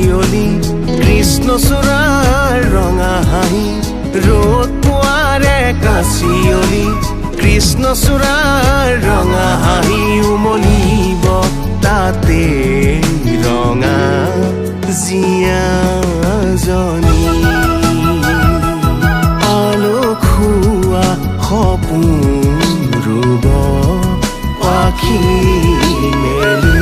কাচিয়লি কৃষ্ণচূড়াৰ ৰঙা হাঁহি ৰ'দ পোৱাৰে কাচিয়লি কৃষ্ণচূড়াৰ ৰঙা হাঁহি উমলিব তাতে ৰঙা জীয়াজনী আলসুৱা সপোন ৰুব পাখি মেলি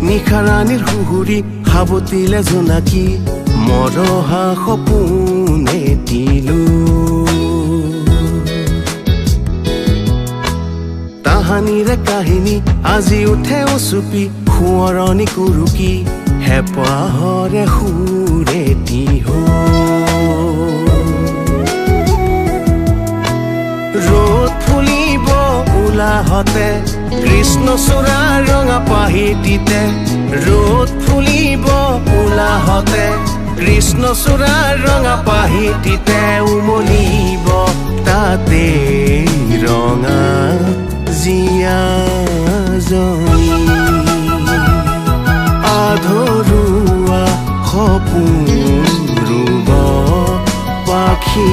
নিশাৰাণীৰ সুহুৰি সাৱটিলে জোনাকী মৰহা সপোনে দিলো তাহানিৰে কাহিনী আজি উঠে উচুপি সোঁৱৰণি কুৰুকি হেঁপাহৰে সুৰে দিহো ৰ'দ ফুলিব ওলাহতে কৃষ্ণচূড়াৰ ৰঙা পাহিটিতে ৰ'দ ফুলিব ওলাহতে কৃষ্ণচূড়াৰ ৰঙা পাহিটিতে উমলিব তাতে ৰঙা জীয়াজনী আধৰুৱা সপোন ৰুব পাখি